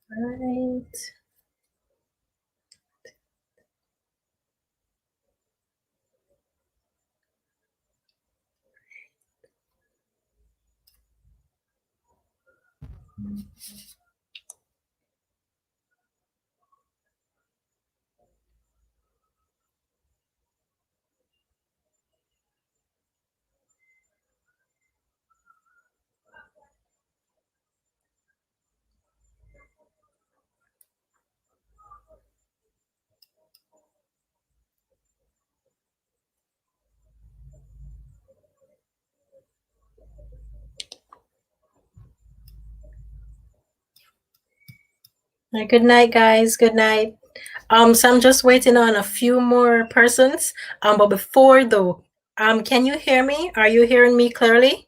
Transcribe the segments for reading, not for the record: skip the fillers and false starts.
Right. Good night, guys. Good night. So I'm just waiting on a few more persons. But before though, can you hear me? Are you hearing me clearly?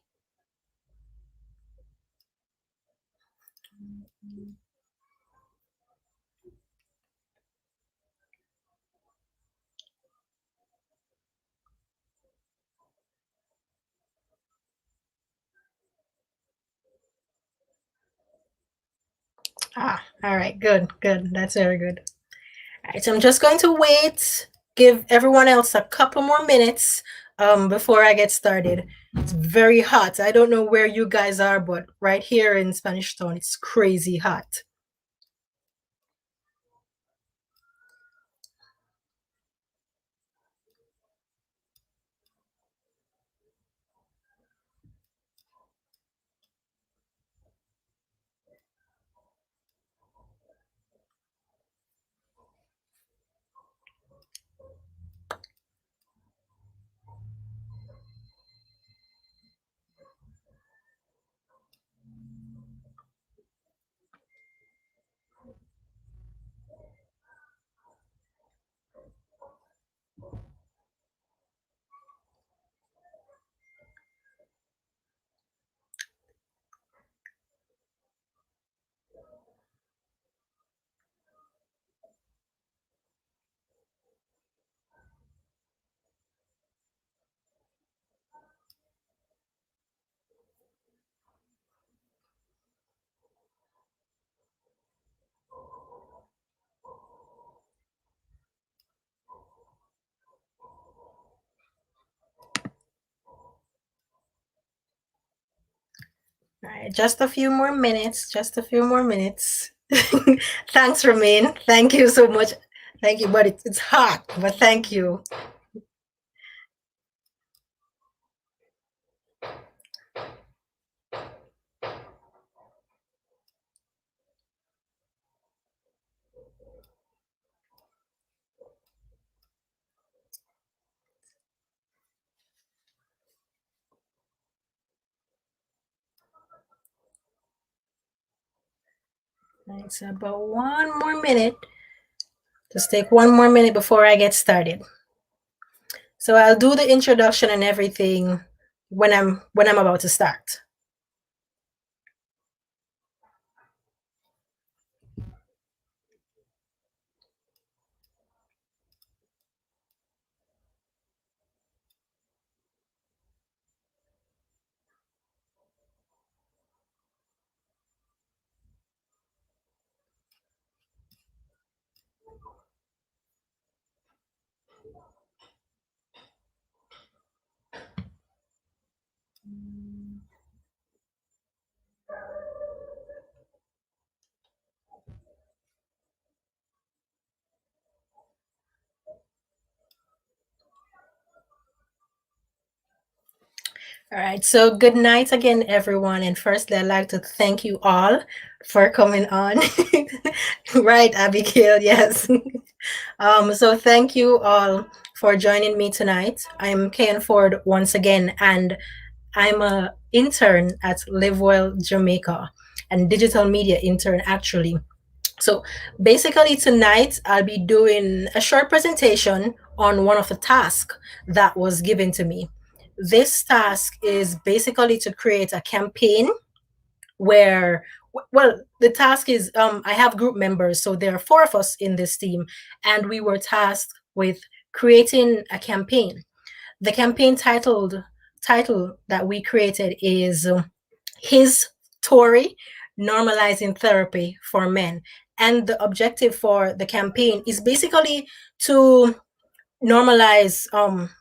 All right, good, good. That's very good. All right, so I'm just going to wait, give everyone else a couple more minutes before I get started. It's very hot. I don't know where you guys are, but right here in Spanish Town, it's crazy hot. All right, just a few more minutes. Just a few more minutes. Thanks, Ramin. Thank you so much. Thank you, but it's hot, but thank you. Right, so about one more minute. Just take one more minute before I get started. So I'll do the introduction and everything when I'm about to start. All right. So good night again, everyone. And firstly, I'd like to thank you all for coming on. Right, Abigail. Yes. So thank you all for joining me tonight. I'm Ken Ford once again, and I'm a intern at Live Well Jamaica and digital media intern actually. So basically tonight I'll be doing a short presentation on one of the tasks that was given to me. This task is basically to create a campaign where, well, the task is I have group members, so there are four of us in this team, and we were tasked with creating a campaign. The campaign title that we created is his Tory, Normalizing Therapy for Men. And the objective for the campaign is basically to normalize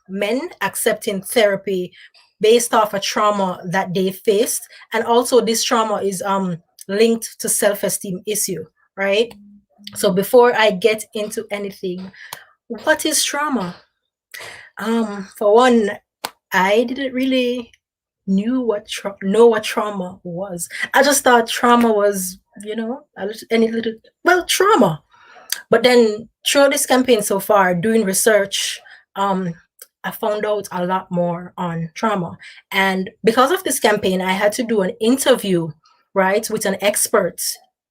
men accepting therapy based off a trauma that they faced. And also this trauma is linked to self-esteem issue, right? So before I get into anything, what is trauma? For one, I didn't really know what trauma was. I just thought trauma was, any little, well, trauma. But then through this campaign so far, doing research, um, I found out a lot more on trauma. And because of this campaign, I had to do an interview, right, with an expert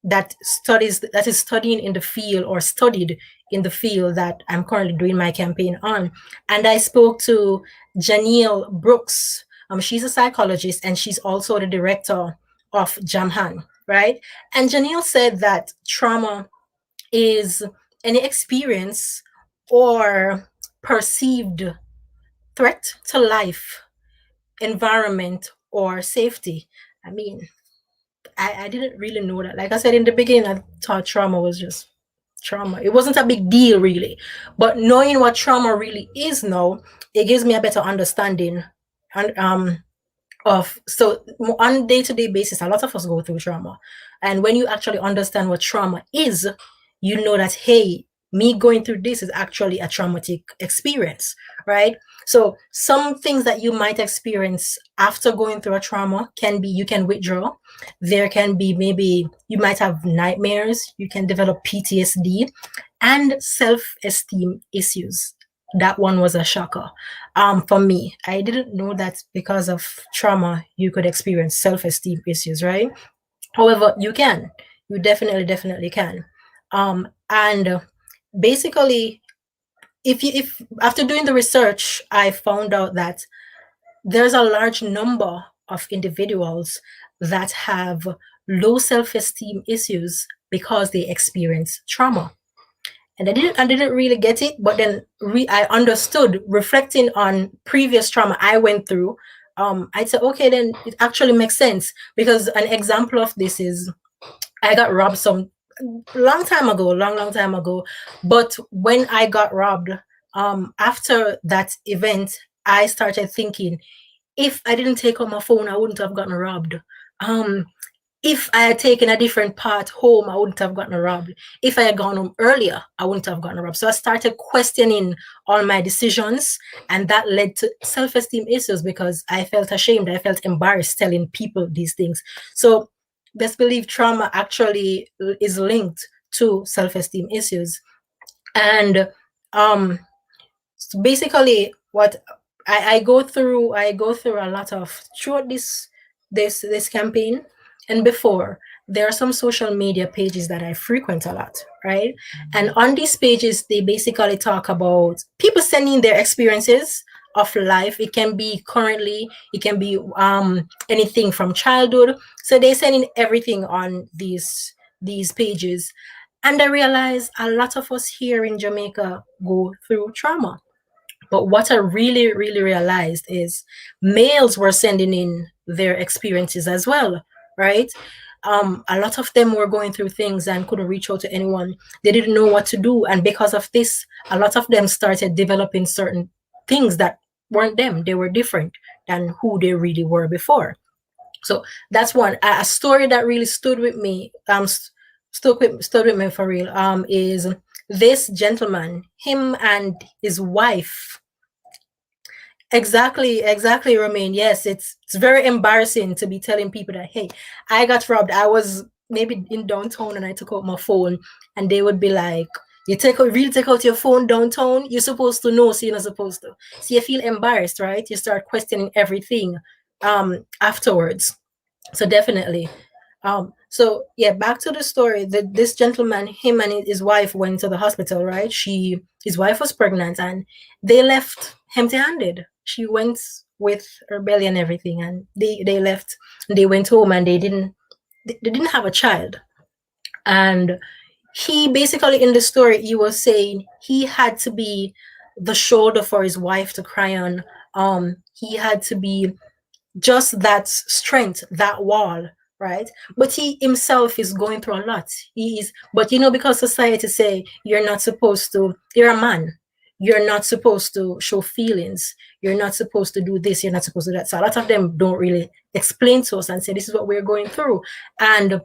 that is studying in the field or studied in the field that I'm currently doing my campaign on. And I spoke to Janelle Brooks. She's a psychologist and she's also the director of Jamhan, right? And Janelle said that trauma is any experience or perceived threat to life, environment, or safety. I mean, I didn't really know that. Like I said in the beginning, I thought trauma was just trauma. It wasn't a big deal, really. But knowing what trauma really is now, it gives me a better understanding. And of so on day-to-day basis, a lot of us go through trauma, and when you actually understand what trauma is, you know that, hey, me going through this is actually a traumatic experience, right? So some things that you might experience after going through a trauma can be, you can withdraw. There can be, maybe you might have nightmares, you can develop PTSD, and self-esteem issues. That one was a shocker. For me, I didn't know that because of trauma you could experience self-esteem issues, right? However, you can. You definitely can. And basically, if after doing the research, I found out that there's a large number of individuals that have low self-esteem issues because they experience trauma. And I didn't really get it, but then I understood, reflecting on previous trauma I went through. I said, okay, then it actually makes sense, because an example of this is I got robbed some long time ago. But when I got robbed, after that event, I started thinking, if I didn't take out my phone, I wouldn't have gotten robbed. Um, if I had taken a different path home, I wouldn't have gotten robbed. If I had gone home earlier, I wouldn't have gotten robbed. So I started questioning all my decisions, and that led to self-esteem issues because I felt ashamed. I felt embarrassed telling people these things. So best believe trauma actually is linked to self-esteem issues. And um, so basically, what I go through a lot of throughout this campaign, and before, there are some social media pages that I frequent a lot, right? And on these pages, they basically talk about people sending their experiences of life. It can be currently, it can be anything from childhood. So they're sending everything on these pages. And I realize a lot of us here in Jamaica go through trauma. But what I really realized is males were sending in their experiences as well, right? A lot of them were going through things and couldn't reach out to anyone. They didn't know what to do. And because of this, a lot of them started developing certain things that weren't them. They were different than who they really were before. So that's one. A story that really stood with me, stood with me for real, is this gentleman, him and his wife. Exactly, Romaine. Yes, it's very embarrassing to be telling people that, hey, I got robbed. I was maybe in downtown and I took out my phone, and they would be like, you really take out your phone downtown? You're supposed to know, so you're not supposed to. So you feel embarrassed, right? You start questioning everything afterwards. So definitely. So yeah, back to the story. This gentleman, him and his wife went to the hospital, right? His wife was pregnant, and they left empty-handed. She went with her belly and everything, and they left. They went home, and they didn't have a child. And he basically, in the story, he was saying he had to be the shoulder for his wife to cry on. He had to be just that strength, that wall right? But he himself is going through a lot. He is, but because society say you're a man, you're not supposed to show feelings, you're not supposed to do this, you're not supposed to do that. So a lot of them don't really explain to us and say this is what we're going through. And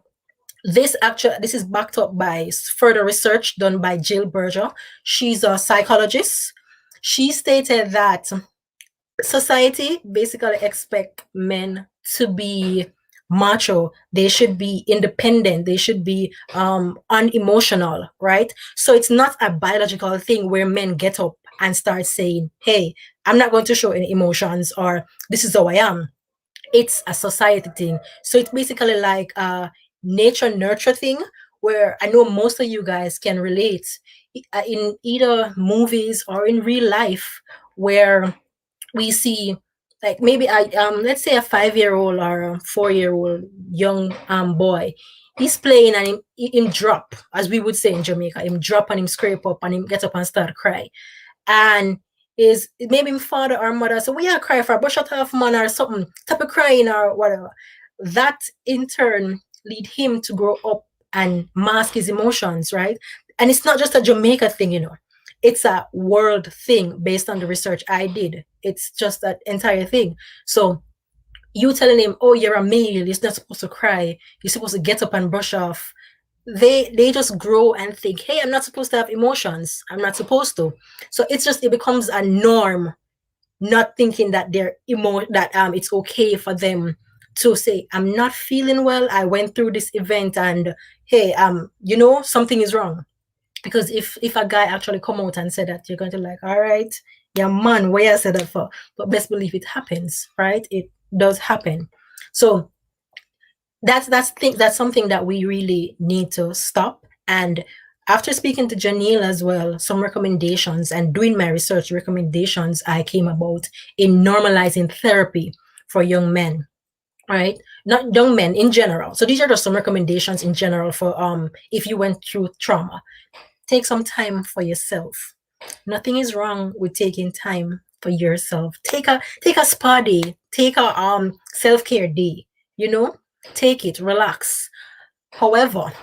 this is backed up by further research done by Jill Berger. She's a psychologist. She stated that society basically expect men to be macho, they should be independent, they should be unemotional, right? So it's not a biological thing where men get up and start saying, hey, I'm not going to show any emotions, or this is how I am. It's a society thing. So it's basically like a nature nurture thing, where I know most of you guys can relate in either movies or in real life, where we see, like, maybe let's say a 5-year-old or a 4-year-old young boy, he's playing and him drop, as we would say in Jamaica, him drop and him scrape up and him get up and start cry. And is maybe father or mother, so we are cry for brush out off man or something, type of crying or whatever. That in turn lead him to grow up and mask his emotions, right? And it's not just a Jamaica thing, it's a world thing based on the research I did. It's just that entire thing. So you telling him, oh, you're a male, you're not supposed to cry, you're supposed to get up and brush off. They just grow and think, hey, I'm not supposed to have emotions, I'm not supposed to. So it becomes a norm, not thinking that it's okay for them to say, I'm not feeling well, I went through this event, and hey, something is wrong. Because if a guy actually come out and said that, you're going to like, all right, yeah, man, where I said that for? But best believe it happens, right? It does happen. So that's something that we really need to stop. And after speaking to Janelle as well, some recommendations and doing my research, recommendations I came about in normalizing therapy for young men, right? Not young men in general. So these are just some recommendations in general for if you went through trauma. Take some time for yourself. Nothing is wrong with taking time for yourself. Take a spa day, take a self-care day, take it, relax. However,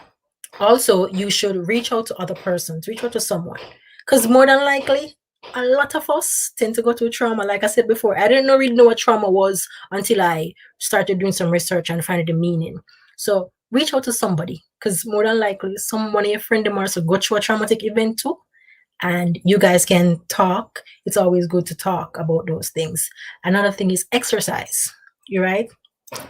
also you should reach out to other persons, reach out to someone, because more than likely a lot of us tend to go through trauma. Like I said before, I didn't really know what trauma was until I started doing some research and finding the meaning. So reach out to somebody, because more than likely someone of your friend them also go through a traumatic event too, and you guys can talk. It's always good to talk about those things. Another thing is exercise. You're right.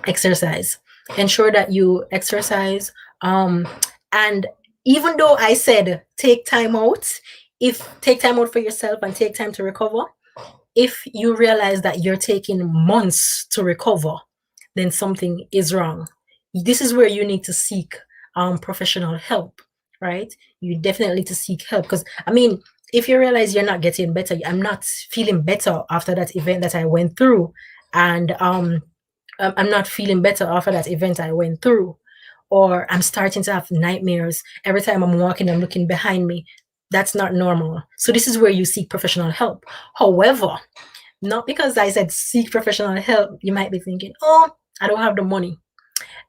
Exercise. Ensure that you exercise. And even though I said take time out, if take time out for yourself and take time to recover, if you realize that you're taking months to recover, then something is wrong. This is where you need to seek professional help, right? You definitely need to seek help, because I mean, if you realize you're not getting better, I'm not feeling better after that event that I went through, and I'm not feeling better after that event I went through, or I'm starting to have nightmares every time I'm walking and looking behind me. That's not normal. So this is where you seek professional help. However, not because I said seek professional help, you might be thinking, oh, I don't have the money.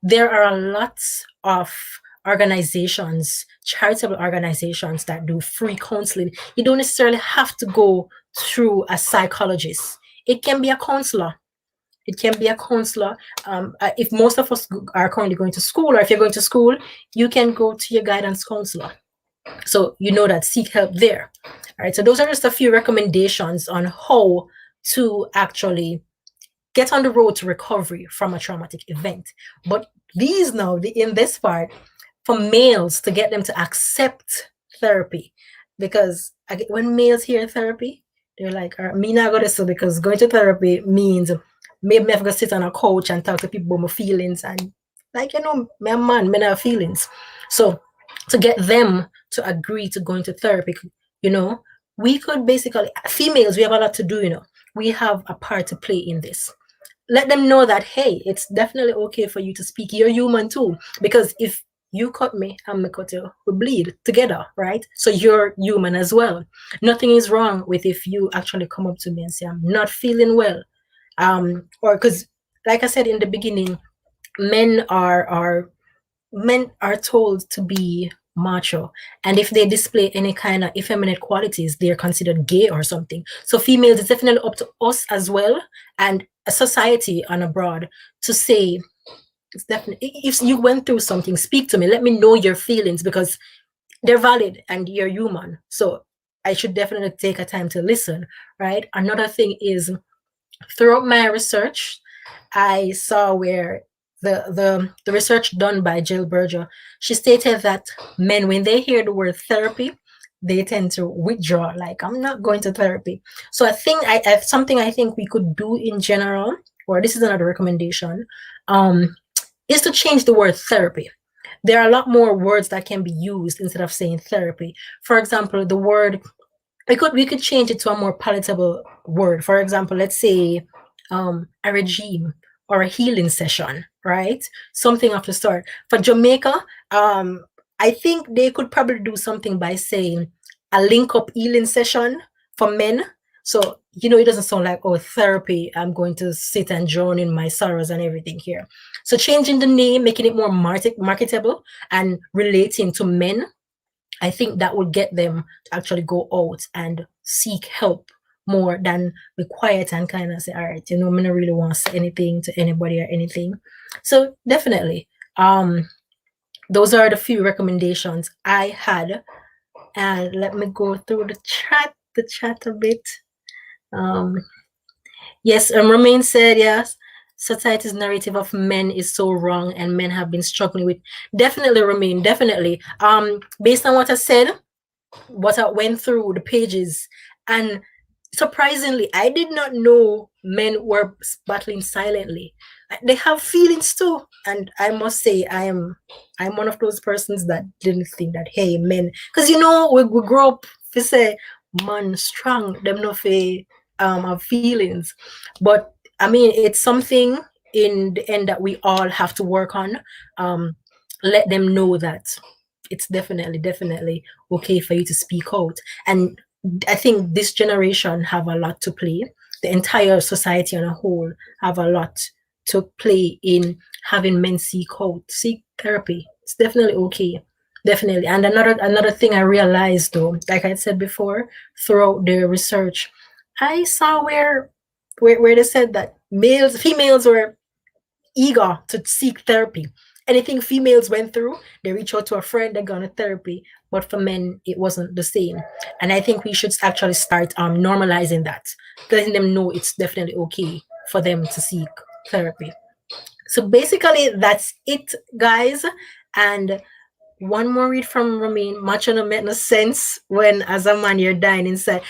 There are a lot of organizations, charitable organizations, that do free counseling. You don't necessarily have to go through a psychologist. It can be a counselor. It can be a counselor. If most of us are currently going to school, or if you're going to school, you can go to your guidance counselor. So that seek help there. All right. So those are just a few recommendations on how to actually get on the road to recovery from a traumatic event. But these now, in this part, for males, to get them to accept therapy, because when males hear therapy, they're like, me not go to so, because going to therapy means maybe I have to sit on a couch and talk to people about my feelings, and like, me a man, me have feelings. So to get them to agree to going to therapy, we could basically, females, we have a lot to do, we have a part to play in this. Let them know that, hey, it's definitely okay for you to speak. You're human too. Because if you cut me and me cut you, we bleed together, right? So you're human as well. Nothing is wrong with if you actually come up to me and say, I'm not feeling well. Or because, like I said in the beginning, men are told to be macho, and if they display any kind of effeminate qualities, they're considered gay or something. So females, it's definitely up to us as well, and a society and abroad, to say, it's definitely, if you went through something, speak to me, let me know your feelings, because they're valid and you're human. So I should definitely take a time to listen, right? Another thing is, throughout my research, I saw where the research done by Jill Berger, she stated that men, when they hear the word therapy, they tend to withdraw, like, I'm not going to therapy. So I think something I think we could do in general, or this is another recommendation, is to change the word therapy. There are a lot more words that can be used instead of saying therapy. For example, the word, we could change it to a more palatable word. For example, let's say a regime or a healing session, right? Something of the sort. For Jamaica, I think they could probably do something by saying a link up healing session for men. So, it doesn't sound like, oh, therapy, I'm going to sit and drown in my sorrows and everything here. So changing the name, making it more marketable and relating to men, I think that would get them to actually go out and seek help more than be quiet and kind of say, all right, I'm not really want to say anything to anybody or anything. So definitely, those are the few recommendations I had. And let me go through the chat a bit. Um, yes, Romain said, yes, society's narrative of men is so wrong and men have been struggling with. Definitely, Romain, definitely. Based on what I said, what I went through the pages, and surprisingly, I did not know men were battling silently. They have feelings too, and I must say, I'm one of those persons that didn't think that, hey, men, because we grow up, we say, man strong, them no fe have feelings, but I mean, it's something in the end that we all have to work on. Um, let them know that it's definitely okay for you to speak out. And I think this generation have a lot to play. The entire society on a whole have a lot to play in having men seek therapy. It's definitely okay. Definitely. And another thing I realized though, like I said before, throughout the research, I saw where they said that females were eager to seek therapy. Anything females went through, they reach out to a friend, they go to therapy. But for men, it wasn't the same. And I think we should actually start normalizing that, letting them know it's definitely okay for them to seek therapy. So basically, that's it, guys. And one more read from Ramin. Much of make no sense when, as a man, you're dying inside.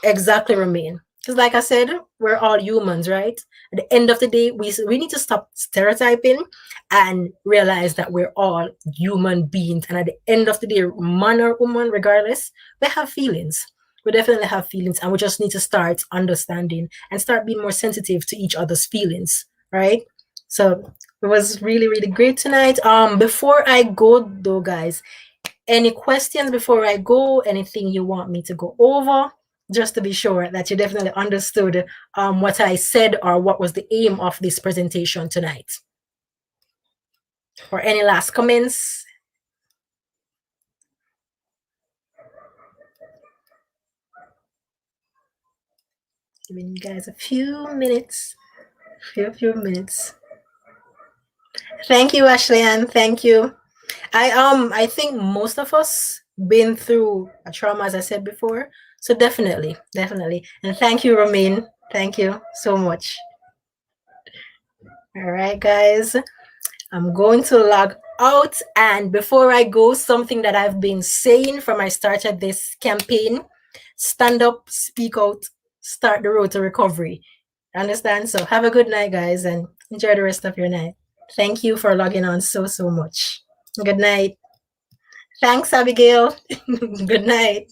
Exactly, Ramin. Because, like I said, we're all humans, right? At the end of the day, we need to stop stereotyping and realize that we're all human beings. And at the end of the day, man or woman, regardless, we have feelings. We definitely have feelings, and we just need to start understanding and start being more sensitive to each other's feelings, right? So it was really, really great tonight. Before I go though, guys, any questions before I go? Anything you want me to go over? Just to be sure that you definitely understood what I said or what was the aim of this presentation tonight. Or any last comments? Giving you guys a few minutes. Few minutes. Thank you, Ashley Ann. Thank you. I think most of us been through a trauma, as I said before. So definitely. And thank you, Ramin. Thank you so much. All right, guys. I'm going to log out. And before I go, something that I've been saying from I started this campaign: stand up, speak out, start the road to recovery. Understand? So have a good night, guys, and enjoy the rest of your night. Thank you for logging on so much. Good night. Thanks, Abigail. Good night.